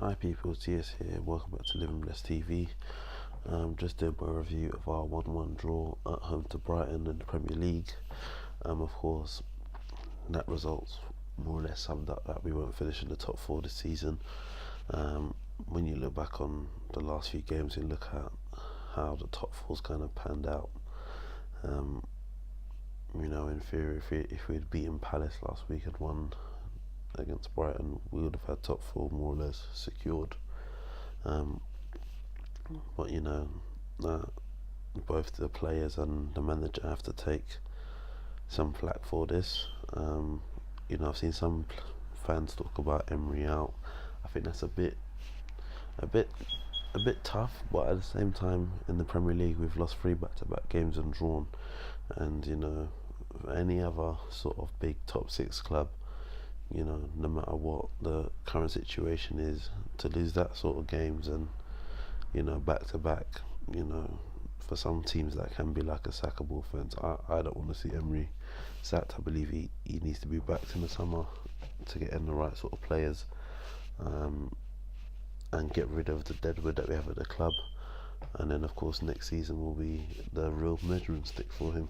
Hi people, TS here, welcome back to Living Blessed TV. Just doing my review of our 1-1 draw at home to Brighton in the Premier League. Of course, that results more or less summed up that we won't finish in the top 4 this season. When you look back on the last few games and look at how the top 4's kind of panned out, in theory, if we'd beaten Palace last week and won against Brighton, we would have had top 4 more or less secured. But both the players and the manager have to take some flack for this. I've seen some fans talk about Emery out. I think that's a bit tough, but at the same time, in the Premier League, we've lost 3 back-to-back games and drawn, and any other sort of big top 6 club, no matter what the current situation is, to lose that sort of games and back to back, for some teams that can be like a sackable offence. I don't want to see Emery sacked. I believe he needs to be backed in the summer to get in the right sort of players, and get rid of the deadwood that we have at the club, and then of course next season will be the real measuring stick for him.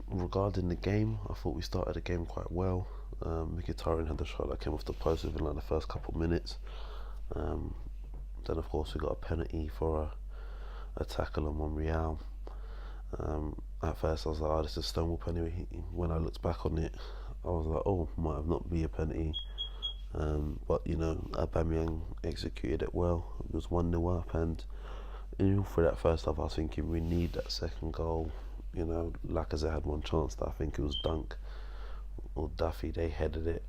Regarding the game, I thought we started the game quite well. Mkhitaryan had the shot that came off the post within like the first couple of minutes. Then of course we got a penalty for a tackle on Monreal. At first I was like, oh, this is a Stonewall penalty. When I looked back on it, I was like, oh, might have not be a penalty. But Aubameyang executed it well. It was 1-0 up, and for that first half I was thinking we need that second goal. Lacazette had one chance that I think it was Dunk or Duffy, they headed it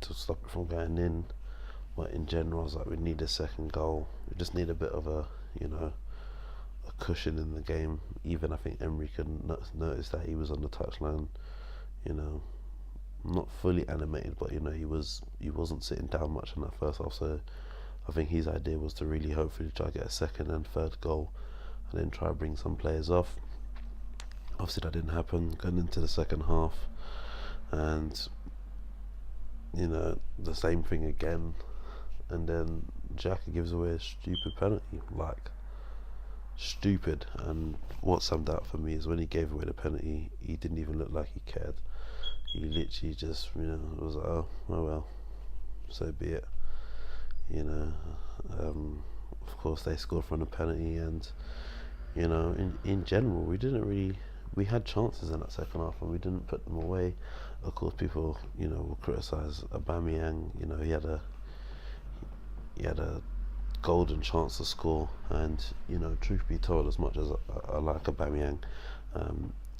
to stop it from going in. But in general, I was like, we need a second goal. We just need a bit of a cushion in the game. Even I think Emery could notice that he was on the touchline, not fully animated, but he wasn't sitting down much in that first half. So I think his idea was to really hopefully try to get a second and third goal, and then try to bring some players off. Obviously that didn't happen. Going into the second half, and the same thing again, and then Xhaka gives away a stupid penalty, like stupid. And what summed up for me is when he gave away the penalty, he didn't even look like he cared. He literally just was like, oh well, so be it. Of course they scored from a penalty, and in general we had chances in that second half and we didn't put them away. Of course people will criticise Aubameyang. He had a golden chance to score, and truth be told, as much as I like Aubameyang,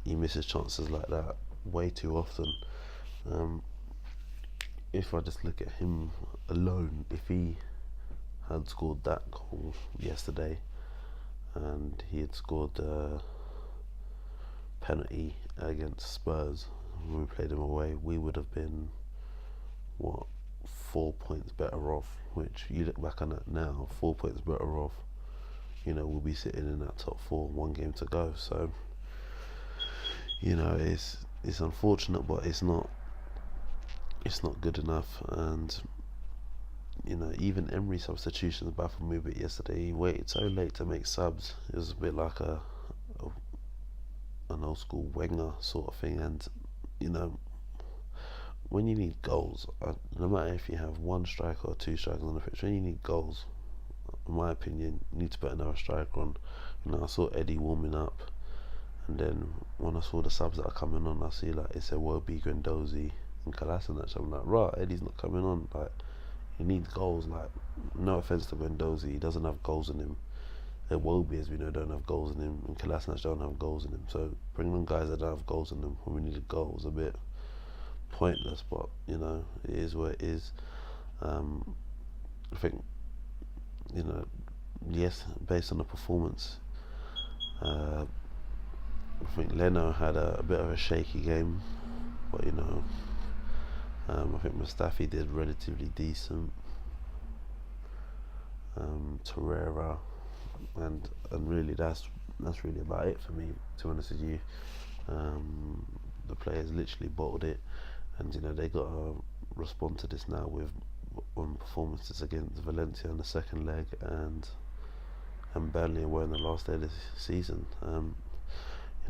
he misses chances like that way too often. If I just look at him alone, if he had scored that goal yesterday and he had scored a penalty against Spurs when we played him away, we would have been 4 points better off. Which you look back on it now, 4 points better off, we'll be sitting in that top 4, 1 game to go. So it's unfortunate, but it's not good enough. And even Emery substitutions baffled me a bit yesterday. He waited so late to make subs. It was a bit like an old school Wenger sort of thing. And when you need goals, no matter if you have 1 striker or 2 strikers on the pitch, when you need goals, in my opinion, you need to put another striker on. I saw Eddie warming up, and then when I saw the subs that are coming on, I see like it's Iwobi, Guendouzi and Kolasinac. I'm like, right, Eddie's not coming on. Like, he needs goals. Like, no offense to Guendouzi, he doesn't have goals in him. Iwobi, as we know, don't have goals in him, and Kolasinac don't have goals in him. So bring them guys that don't have goals in them when we need a goal is a bit pointless, but it is what it is. I think yes, based on the performance, I think Leno had a bit of a shaky game, but I think Mustafi did relatively decent. Torreira, and really that's really about it for me, to be honest with you. The players literally bottled it, and they got to respond to this now with on performances against Valencia in the second leg and Burnley were in the last day of the season.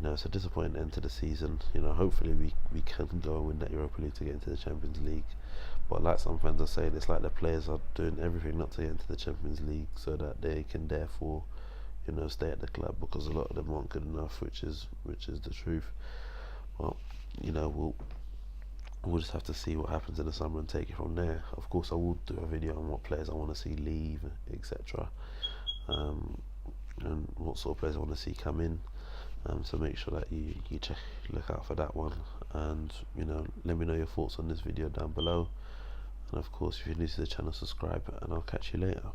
It's a disappointing end to the season. Hopefully we can go and win that Europa League to get into the Champions League. But like some fans are saying, it's like the players are doing everything not to get into the Champions League so that they can therefore, stay at the club, because a lot of them aren't good enough, which is the truth. Well, we'll just have to see what happens in the summer and take it from there. Of course, I will do a video on what players I want to see leave, etc. And what sort of players I want to see come in. So make sure that you look out for that one, and let me know your thoughts on this video down below. And of course, if you're new to the channel, subscribe, and I'll catch you later.